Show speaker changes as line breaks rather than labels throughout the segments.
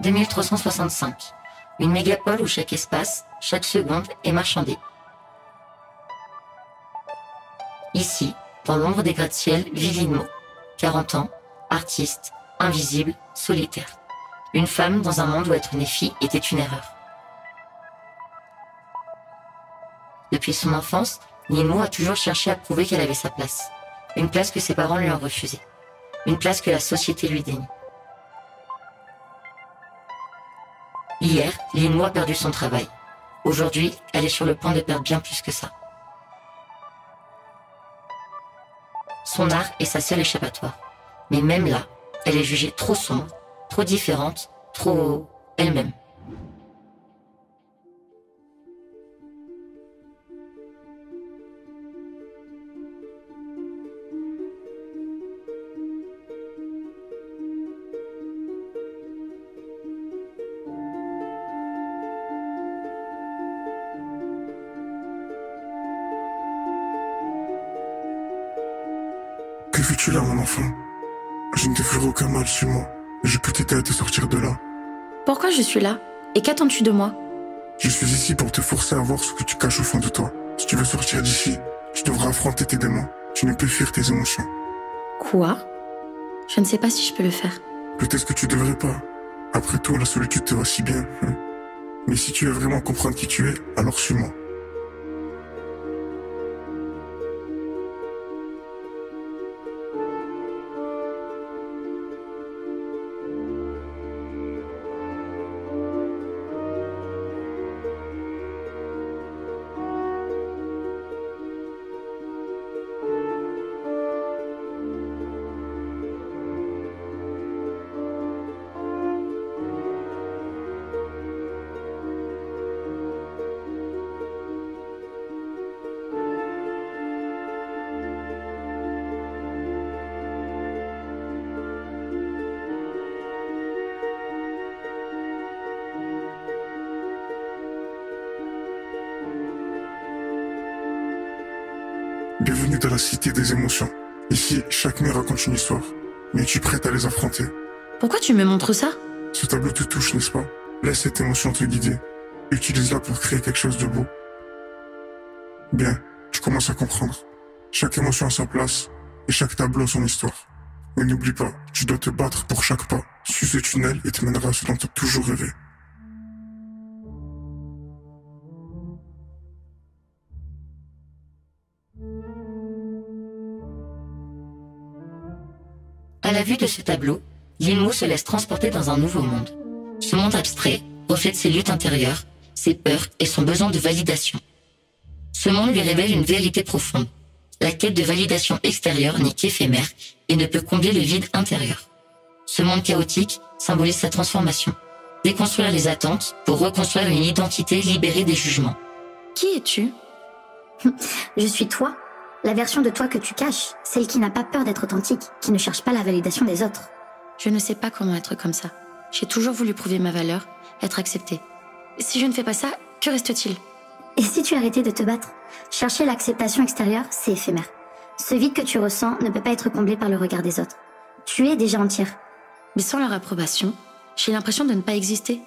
2365. Une mégapole où chaque espace, chaque seconde est marchandée. Ici, dans l'ombre des gratte-ciel, vit Linmo. 40 ans, artiste, invisible, solitaire. Une femme dans un monde où être née fille était une erreur. Depuis son enfance, Linmo a toujours cherché à prouver qu'elle avait sa place. Une place que ses parents lui ont refusée. Une place que la société lui dénie. Hier, Linmo a perdu son travail. Aujourd'hui, elle est sur le point de perdre bien plus que ça. Son art est sa seule échappatoire. Mais même là, elle est jugée trop sombre, trop différente, trop elle-même.
Que fais-tu là, mon enfant? Je ne te ferai aucun mal, suis-moi. Je peux t'aider à te sortir de là.
Pourquoi je suis là? Et qu'attends-tu de moi?
Je suis ici pour te forcer à voir ce que tu caches au fond de toi. Si tu veux sortir d'ici, tu devras affronter tes démons. Tu ne peux fuir tes émotions.
Quoi? Je ne sais pas si je peux le faire.
Peut-être que tu devrais pas. Après tout, la solitude te va si bien. Mais si tu veux vraiment comprendre qui tu es, alors suis-moi. Bienvenue dans la cité des émotions. Ici, chaque mur raconte une histoire. Mais es-tu prête à les affronter?
Pourquoi tu me montres ça?
Ce tableau te touche, n'est-ce pas? Laisse cette émotion te guider. Utilise-la pour créer quelque chose de beau. Bien, tu commences à comprendre. Chaque émotion a sa place, et chaque tableau a son histoire. Mais n'oublie pas, tu dois te battre pour chaque pas. Suis ce tunnel et te mènera à ce dont tu as toujours rêvé.
À la vue de ce tableau, Linmo se laisse transporter dans un nouveau monde. Ce monde abstrait reflète ses luttes intérieures, ses peurs et son besoin de validation. Ce monde lui révèle une vérité profonde. La quête de validation extérieure n'est qu'éphémère et ne peut combler le vide intérieur. Ce monde chaotique symbolise sa transformation. Déconstruire les attentes pour reconstruire une identité libérée des jugements.
Qui es-tu?
Je suis toi. La version de toi que tu caches, celle qui n'a pas peur d'être authentique, qui ne cherche pas la validation des autres.
Je ne sais pas comment être comme ça. J'ai toujours voulu prouver ma valeur, être acceptée. Si je ne fais pas ça, que reste-t-il?
Et si tu arrêtais de te battre? Chercher l'acceptation extérieure, c'est éphémère. Ce vide que tu ressens ne peut pas être comblé par le regard des autres. Tu es déjà entière.
Mais sans leur approbation, j'ai l'impression de ne pas exister.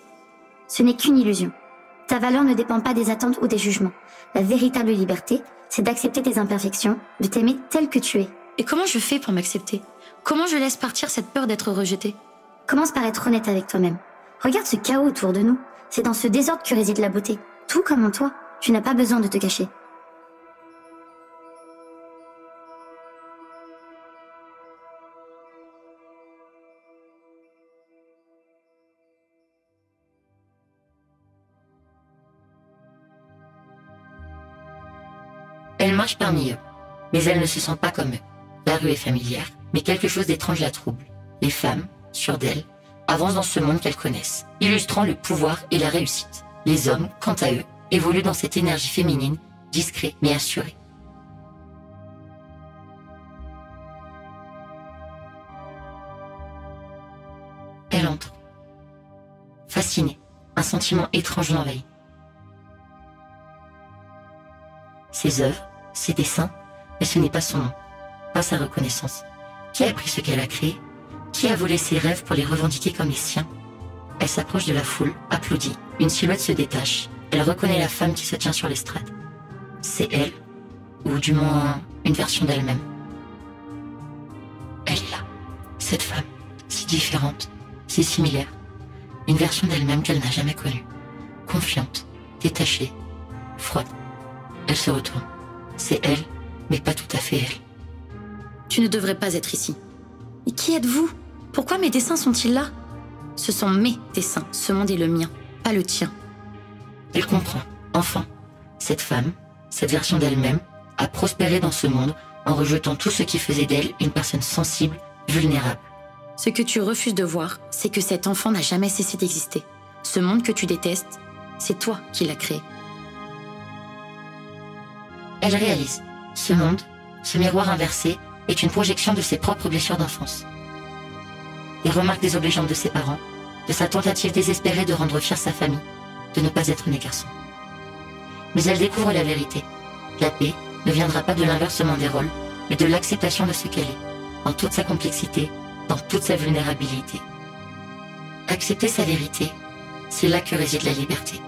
Ce n'est qu'une illusion. Ta valeur ne dépend pas des attentes ou des jugements. La véritable liberté, c'est d'accepter tes imperfections, de t'aimer tel que tu es.
Et comment je fais pour m'accepter? Comment je laisse partir cette peur d'être rejetée?
Commence par être honnête avec toi-même. Regarde ce chaos autour de nous. C'est dans ce désordre que réside la beauté. Tout comme en toi, tu n'as pas besoin de te cacher.
Elle marche parmi eux, mais elle ne se sent pas comme eux. La rue est familière, mais quelque chose d'étrange la trouble. Les femmes, sûres d'elles, avancent dans ce monde qu'elles connaissent, illustrant le pouvoir et la réussite. Les hommes, quant à eux, évoluent dans cette énergie féminine, discrète mais assurée. Elle entre. Fascinée, un sentiment étrange l'envahit. Ses œuvres, ses dessins, mais ce n'est pas son nom, pas sa reconnaissance. Qui a pris ce qu'elle a créé? Qui a volé ses rêves pour les revendiquer comme les siens? Elle s'approche de la foule, applaudit. Une silhouette se détache. Elle reconnaît la femme qui se tient sur l'estrade. C'est elle, ou du moins une version d'elle-même. Elle est là, cette femme, si différente, si similaire. Une version d'elle-même qu'elle n'a jamais connue. Confiante, détachée, froide. Elle se retourne. C'est elle, mais pas tout à fait elle.
Tu ne devrais pas être ici. Et qui êtes-vous? Pourquoi mes dessins sont-ils là? Ce sont mes dessins, ce monde est le mien, pas le tien.
Elle comprend, enfin. Cette femme, cette version d'elle-même, a prospéré dans ce monde en rejetant tout ce qui faisait d'elle une personne sensible, vulnérable.
Ce que tu refuses de voir, c'est que cet enfant n'a jamais cessé d'exister. Ce monde que tu détestes, c'est toi qui l'as créé.
Elle réalise, ce monde, ce miroir inversé, est une projection de ses propres blessures d'enfance. Elle remarque désobligeante de ses parents, de sa tentative désespérée de rendre fière sa famille, de ne pas être né garçon. Mais elle découvre la vérité. La paix ne viendra pas de l'inversement des rôles, mais de l'acceptation de ce qu'elle est, en toute sa complexité, dans toute sa vulnérabilité. Accepter sa vérité, c'est là que réside la liberté.